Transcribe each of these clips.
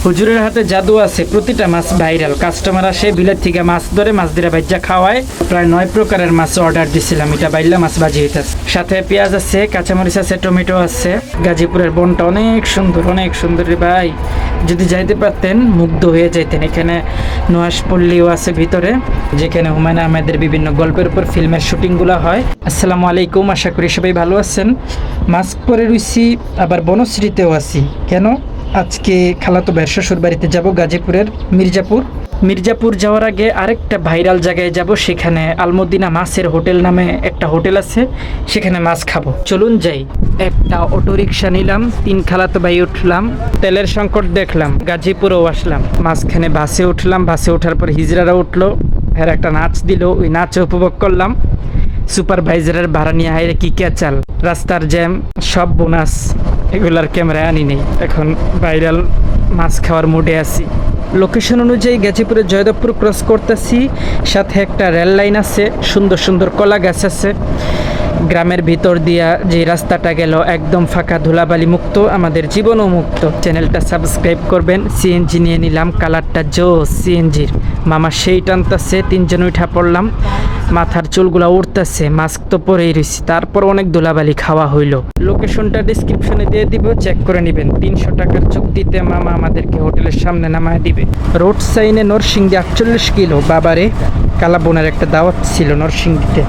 হুজুরের হাতে জাদু আছে, প্রতিটা মাছ ভাইরাল। কাস্টমার আসে বিলের থেকে মাছ ধরে, মাছ দিয়ে ভাজ্যা খাওয়ায়। প্রায় 9 প্রকারের মাছ অর্ডার দিছিলাম। এটা বাইল্লা মাছ ভাজি হইতাছে, সাথে পেঁয়াজ আছে, কাঁচামরিচ আছে, টমেটো আছে। গাজীপুরের বনটা অনেক সুন্দর রে ভাই। যদি যাইতে পারতেন মুগ্ধ হয়ে যাইতেন। এখানে নোয়াশপল্লীও আছে ভিতরে, যেখানে হুমায়ুন আহমেদের বিভিন্ন গল্পের উপর ফিল্মের শুটিংগুলো হয়। আসসালামু আলাইকুম, আশা করি সবাই ভালো আছেন। মাস্ক পরে রইছি, আবার বনশ্রীতেও আছি। কেন? আজকে খালাতো ভাইয়ের শ্বশুর বাড়িতে যাব, গাজীপুরের মির্জাপুর যাওয়ার আগে আরেকটা ভাইরাল জায়গায় যাব। সেখানে আলমদিনা মাছের হোটেল নামে একটা হোটেল আছে, সেখানে মাছ খাবো। চলুন যাই। একটা অটোরিকশা নিলাম, 3 খালাতো ভাই উঠলাম। তেলের সংকট দেখলাম, গাজীপুরেও আসলাম। মাঝখানে বাসে উঠলাম, বাসে ওঠার পর হিজড়ারা উঠলো, এর একটা নাচ দিল, ওই নাচে উপভোগ করলাম। সুপারভাইজারের ভাড়া নিয়ে হাইরে কি চাল, রাস্তার জ্যাম, সব বোনাস, এগুলার ক্যামেরায় আনি নেই। এখন ভাইরাল মাছ খাওয়ার মুডে আছি। লোকেশন অনুযায়ী গাজীপুরের জয়দেবপুর ক্রস করতেছি, সাথে একটা রেল লাইন আছে, সুন্দর কলা গাছ আছে। গ্রামের ভিতর দিয়া যে রাস্তাটা গেল একদম ফাঁকা, ধুলাবালি মুক্ত, আমাদের জীবনও মুক্ত। চ্যানেলটা সাবস্ক্রাইব করবেন। সিএনজি নিয়ে নিলাম, কালারটা জোস সিএনজির। মামা সেই টানতেছে, 3 জন উঠা পড়লাম। মাথার চুলগুলা উঠতেছে, মাস্ক তো পরেই রয়েছি, তারপর অনেক ধুলাবালি খাওয়া হইলো। লোকেশনটা ডিসক্রিপশনে দিয়ে দিব, চেক করে নেবেন। 300 টাকার চুক্তিতে মামা আমাদেরকে হোটেলের সামনে নামায় দিবে। রোড সাইনে নরসিংদী 48 কিলো। বাবারে, কালাবোনার একটা দাওয়াত ছিল নরসিংদীতে।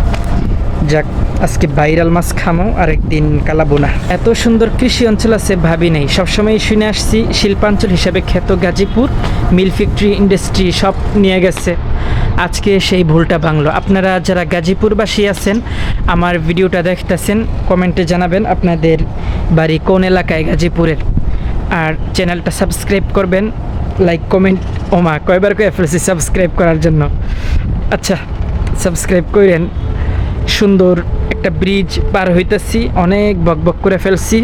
যাক, আজকে ভাইরাল মাছ খামো, আরেকদিন কালাবোনা। এত সুন্দর কৃষি অঞ্চল আছে ভাবি নেই। সবসময় শুনে আসছি শিল্পাঞ্চল হিসাবে খ্যাত গাজীপুর, মিল ফ্যাক্টরি, ইন্ডাস্ট্রি সব নিয়ে গেছে। আজকে সেই ভুলটা ভাঙলো। আপনারা যারা গাজীপুরবাসী আছেন, আমার ভিডিওটা দেখতেছেন, কমেন্টে জানাবেন আপনাদের বাড়ি কোন এলাকায় গাজীপুরের। আর চ্যানেলটা সাবস্ক্রাইব করবেন, লাইক কমেন্ট। ওমা, কয়বার কয়ে ফেলছি সাবস্ক্রাইব করার জন্য। আচ্ছা, সাবস্ক্রাইব করেন। সুন্দর একটা ব্রিজ পার হইতেছি, অনেক বকবক করে ফেলছি।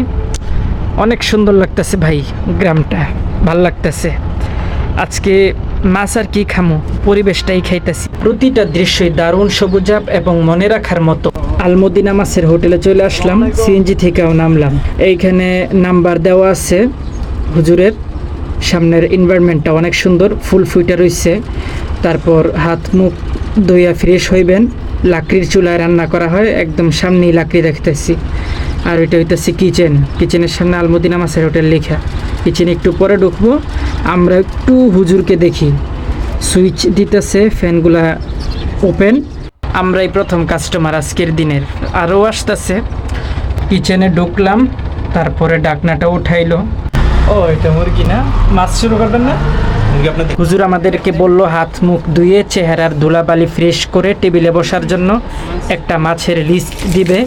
অনেক সুন্দর লাগতেছে ভাই, গ্রামটা ভাল লাগতেছে। আজকে মাছ আর কি খামো, পরিবেশটাই খাইতেছি। প্রতিটা দৃশ্যই দারুণ সবুজাব এবং মনে রাখার মতো। আলমদিনা মাছের হোটেলে চলে আসলাম, সিএনজি থেকেও নামলাম। এইখানে নাম্বার দেওয়া আছে হুজুরের। সামনের এনভায়রনমেন্টটা অনেক সুন্দর, ফুল ফুইটা রয়েছে। তারপর হাত মুখ ধুইয়া ফ্রেশ হইবেন। লাকড়ির চুলায় রান্না করা হয়, একদম সামনেই লাকড়ি দেখতেছি। আর এটা হইতেছে কিচেনের সামনে আলমদিনা মাছের হোটেল লেখা। কিচেনে একটু পরে ঢুকবো। আমরা একটু হুজুরকে দেখি, সুইচ দিতেছে, ফ্যানগুলা ওপেন। আমরাই প্রথম কাস্টমার আজকের দিনের, আরও আসতেছে। কিচেনে ঢুকলাম, তারপরে ডাকনাটা উঠাইলো। ও, এটা মুরগি না? মাছ শুরু করবেন না? হুজুর আমাদেরকে বললো হাত মুখ ধুয়ে চেহারার ধুলাবালি ফ্রেশ করে টেবিলে বসার জন্য একটা মাছের লিস্ট দিবে।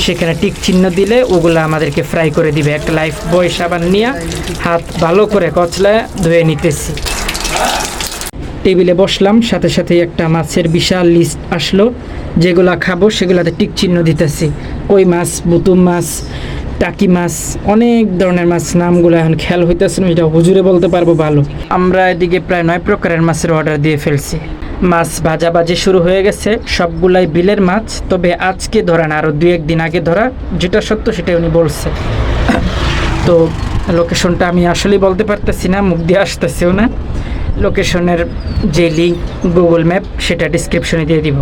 সেখানে টিক চিহ্ন দিলে ওগুলা আমাদেরকে ফ্রাই করে দিবে। একটা লাইফ বয় সাবান নিয়ে হাত ভালো করে কচলায় ধুয়ে নিতেছি। টেবিলে বসলাম, সাথে সাথে একটা মাছের বিশাল লিস্ট আসলো। যেগুলা খাবো সেগুলাতে টিক চিহ্ন দিতেছি। কই মাছ, বুতুম মাছ, টাকি মাছ, অনেক ধরনের মাছ। নামগুলো এখন খেয়াল হইতেছে না, এটা হুজুরে বলতে পারবো ভালো। আমরা এদিকে প্রায় 9 প্রকারের মাছের অর্ডার দিয়ে ফেলছি। মাছ ভাজাভাজি শুরু হয়ে গেছে, সবগুলাই বিলের মাছ। তবে আজকে ধরা না, আরও 2-1 দিন আগে ধরা। যেটা সত্য সেটাই উনি বলছে। তো লোকেশনটা আমি আসলেই বলতে পারতেছি না, মুখ দিয়ে আসতেছেও না। লোকেশনের যে লিঙ্ক গুগল ম্যাপ, সেটা ডিসক্রিপশনে দিয়ে দিব।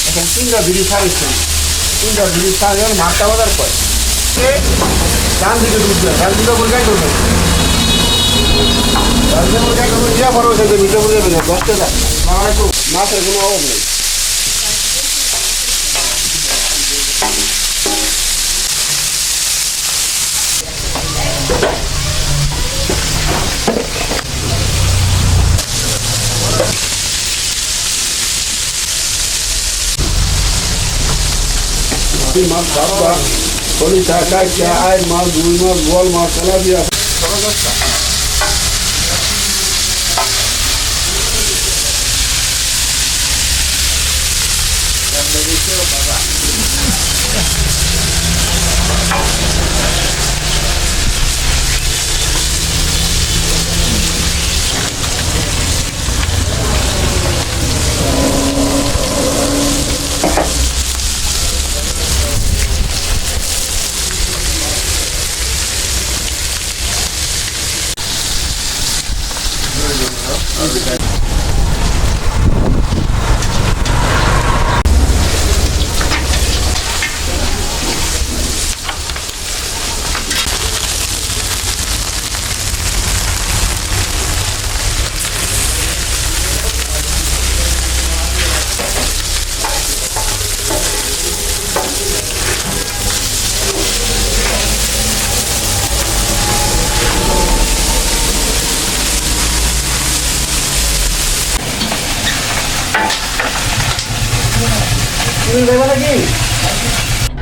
এখন 3টা বিড়ি ছাড়িয়েছে, 3টা বিড়ি ছাড়িয়ে মাঠটা বাজার কয় ডান দিকে ঢুকবে, ডান দিকে মুরগাই করবে, ডান দিকে মুরগাই করবে, যা বড় হয়েছে মিঠে মুরগাই করবে। 10 টাকা মাছের কোনো অভাব নেই। পুঁটি মাছ, ডাব্বা, সরিষা, কাইচা, আইর মাছ, রুই মাছ, বোয়াল মাছ, তেলাপিয়া।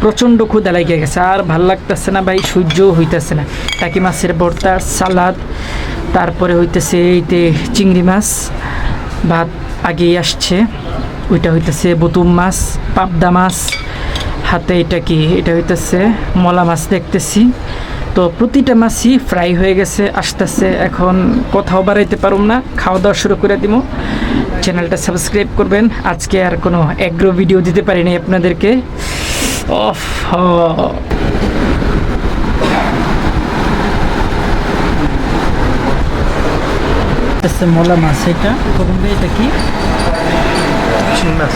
প্রচণ্ড ক্ষুধা লাগিয়ে গেছে, আর ভাল লাগতেছে না ভাই, সহ্য হইতেছে না। টাকি মাছের ভর্তা, সালাদ, তারপরে হইতেছে এইতে চিংড়ি মাছ, ভাত আগেই আসছে, ওইটা হইতেছে বুতুম মাছ, পাবদা মাছ, হাতে এটা কি, এটা হইতেছে মলা মাছ দেখতেছি। তো প্রতিটা মাছই ফ্রাই হয়ে গেছে, আসতেছে। এখন কোথাও বাড়াইতে পারুম না, খাওয়া দাওয়া শুরু করে দিব। চ্যানেলটা সাবস্ক্রাইব করবেন। আজকে আর কোনো এগ্রো ভিডিও দিতে পারিনি আপনাদেরকে। অফ মলা মাছ, এটা এটা কি চিংড়ি মাছ।